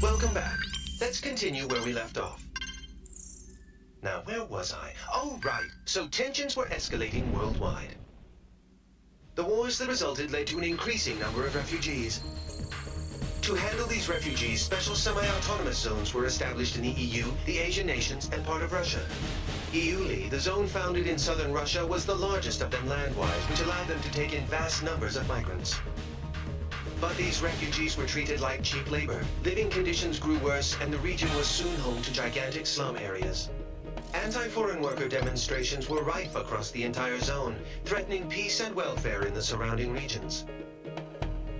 Welcome back. Let's continue where we left off. Now, where was I? Oh, right. So tensions were escalating worldwide. The wars that resulted led to an increasing number of refugees. To handle these refugees, special semi-autonomous zones were established in the EU, the Asian nations, and part of Russia. EULI, the zone founded in southern Russia, was the largest of them land-wise, which allowed them to take in vast numbers of migrants. But these refugees were treated like cheap labor. Living conditions grew worse, and the region was soon home to gigantic slum areas. Anti-foreign worker demonstrations were rife across the entire zone, threatening peace and welfare in the surrounding regions.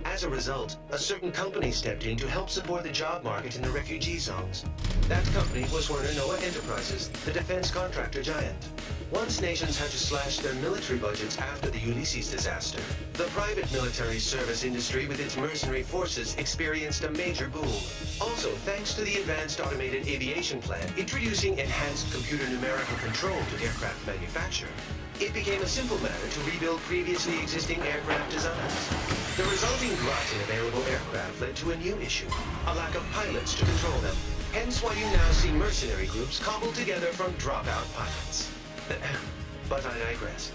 As a result, a certain company stepped in to help support the job market in the refugee zones. That company was Werner Noah Enterprises, the defense contractor giant. Once nations had to slash their military budgets after the Ulysses disaster, the private military service industry with its mercenary forces experienced a major boom. Also, thanks to the Advanced Automated Aviation Plan introducing enhanced computer numerical control to aircraft manufacture, it became a simple matter to rebuild previously existing aircraft designs. The resulting glut in available aircraft led to a new issue, a lack of pilots to control them. Hence why you now see mercenary groups cobbled together from dropout pilots. But I digress.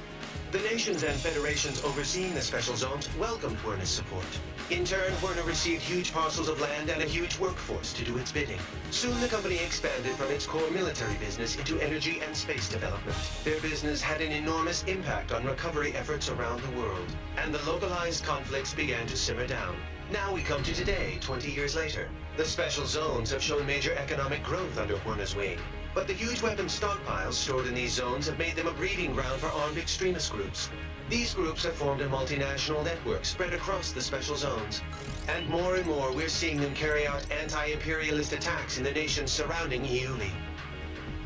The nations and federations overseeing the special zones welcomed Werner's support. In turn, Werner received huge parcels of land and a huge workforce to do its bidding. Soon the company expanded from its core military business into energy and space development. Their business had an enormous impact on recovery efforts around the world, and the localized conflicts began to simmer down. Now we come to today, 20 years later. The special zones have shown major economic growth under Werner's wing. But the huge weapons stockpiles stored in these zones have made them a breeding ground for armed extremist groups. These groups have formed a multinational network spread across the special zones. And more we're seeing them carry out anti-imperialist attacks in the nations surrounding EULI.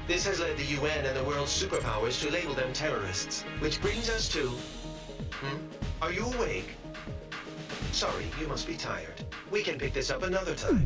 This has led the UN and the world's superpowers to label them terrorists. Which brings us to... Are you awake? Sorry, you must be tired. We can pick this up another time.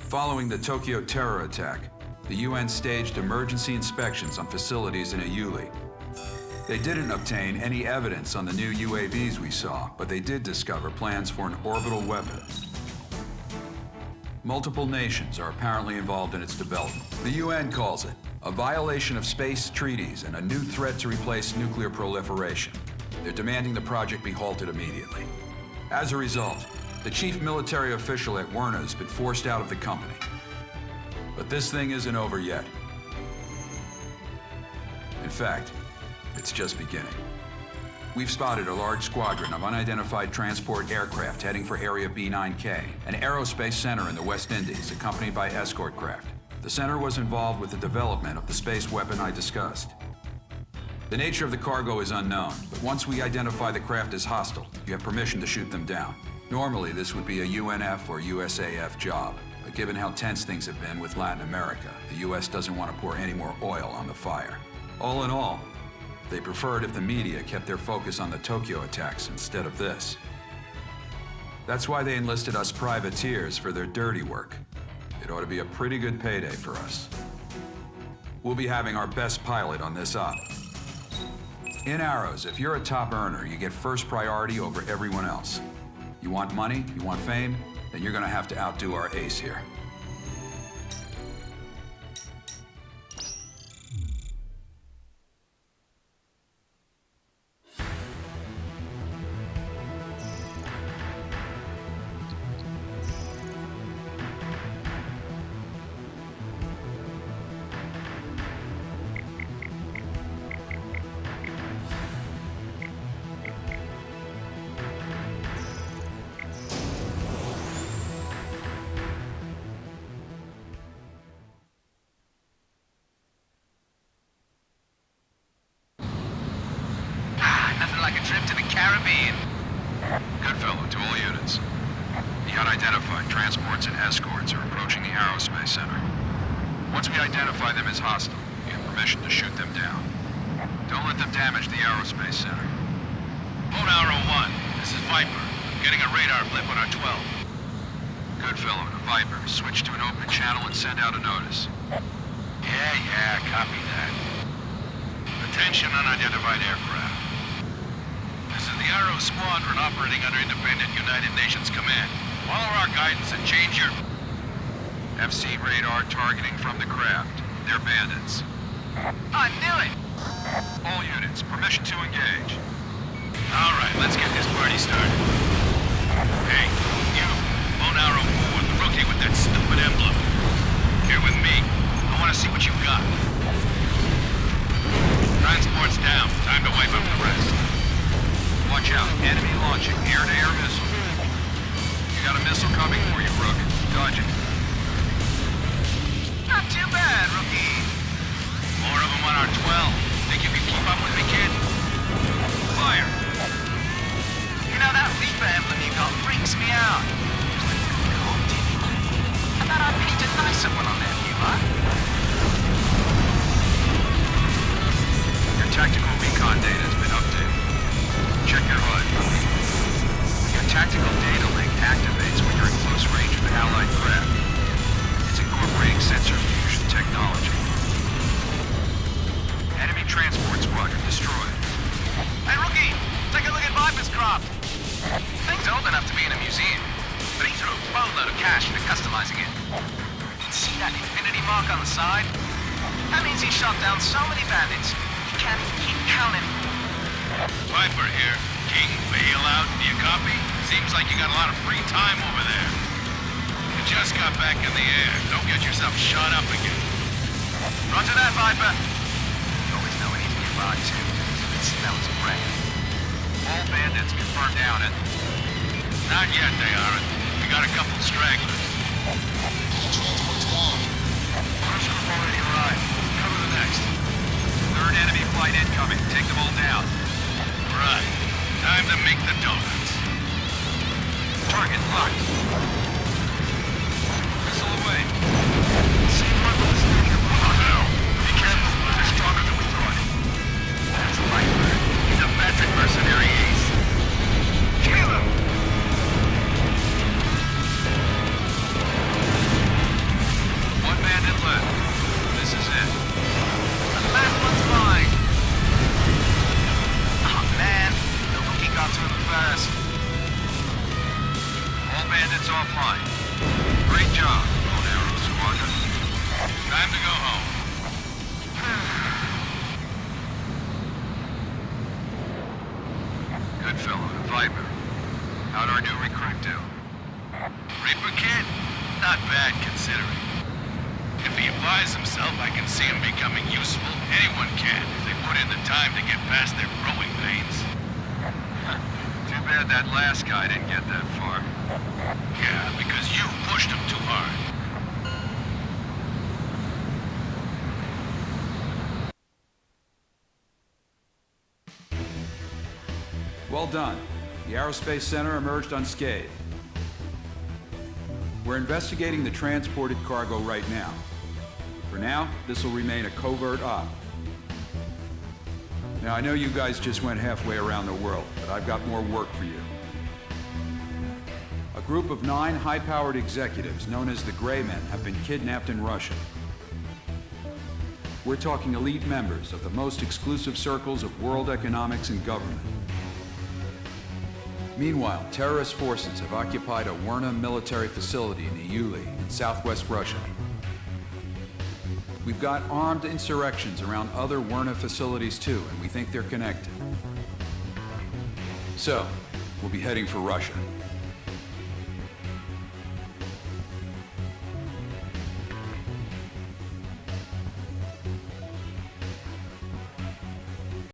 Following the Tokyo terror attack, the UN staged emergency inspections on facilities in EULI. They didn't obtain any evidence on the new UAVs we saw, but they did discover plans for an orbital weapon. Multiple nations are apparently involved in its development. The UN calls it a violation of space treaties and a new threat to replace nuclear proliferation. They're demanding the project be halted immediately. As a result, the chief military official at Werner's been forced out of the company. But this thing isn't over yet. In fact, it's just beginning. We've spotted a large squadron of unidentified transport aircraft heading for Area B9K, an aerospace center in the West Indies, accompanied by escort craft. The center was involved with the development of the space weapon I discussed. The nature of the cargo is unknown, but once we identify the craft as hostile, you have permission to shoot them down. Normally, this would be a UNF or USAF job, but given how tense things have been with Latin America, the US doesn't want to pour any more oil on the fire. All in all, they preferred if the media kept their focus on the Tokyo attacks instead of this. That's why they enlisted us privateers for their dirty work. It ought to be a pretty good payday for us. We'll be having our best pilot on this op. In Arrows, if you're a top earner, you get first priority over everyone else. You want money, you want fame, then you're gonna have to outdo our ace here. Caribbean. Good fellow, to all units. The unidentified transports and escorts are approaching the aerospace center. Once we identify them as hostile, you have permission to shoot them down. Don't let them damage the aerospace center. Boat Arrow 1, this is Viper. Getting a radar blip on our 12. Good fellow, the Viper. Switch to an open channel and send out a notice. Yeah, copy that. Attention unidentified aircraft. This is the Arrow Squadron operating under independent United Nations command. Follow our guidance and change your... FC radar targeting from the craft. They're bandits. I knew it! All units, permission to engage. All right, let's get this party started. Hey, you, Bone Arrow 4, the rookie with that stupid emblem. Here with me. I want to see what you've got. Transport's down. Time to wipe up the rest. Watch out. Enemy launching air-to-air missile. You got a missile coming for you, Rook. Dodge it. Not too bad, rookie. More of them on our 12. Think you can keep up with me, kid? Fire. You know, that Reaper emblem you got freaks me out. I thought I'd paint a nicer one on there for you, huh? Your tactical recon data has been updated. Check your HUD. Your tactical data link activates when you're in close range of an allied craft. It's incorporating sensor fusion technology. Enemy transport squadron destroyed. Hey, rookie! Take a look at Viper's craft. Thing's old enough to be in a museum, but he threw a boatload of cash into customizing it. See that infinity mark on the side? That means he shot down so many bandits, he can't even keep counting. Viper here. King, bailout. Do you copy? Seems like you got a lot of free time over there. You just got back in the air. Don't get yourself shot up again. Roger that, Viper. You always know when he's nearby, too. It smells breath. All bandits confirmed down, it. Not yet, they aren't. We got a couple stragglers. Transport's gone. First group already arrived. Cover the next. Third enemy flight incoming. Take them all down. Right. Time to make the donuts. Target locked. Missile away. Same one with this thing. Oh no. Be careful. They're stronger than we thought. That's Viper. He's a veteran mercenary ace. Kill him! One bandit left. This is it. The last one's mine. Oh man, the rookie got to him first. All bandits offline. Great job, Bone Arrow Squadron. Time to go home. Good fellow, the Viper. How'd our new recruit do? Reaper kid? Not bad, considering. If he applies himself, I can see him becoming useful. Anyone can, if they put in the time to get past their growing pains. Too bad that last guy didn't get that far. Yeah, because you pushed him too hard. Well done. The Aerospace Center emerged unscathed. We're investigating the transported cargo right now. For now, this will remain a covert op. Now, I know you guys just went halfway around the world, but I've got more work for you. A group of 9 high-powered executives known as the Gray Men have been kidnapped in Russia. We're talking elite members of the most exclusive circles of world economics and government. Meanwhile, terrorist forces have occupied a Werna military facility in the Uli in southwest Russia. We've got armed insurrections around other Werna facilities too, and we think they're connected. So, we'll be heading for Russia.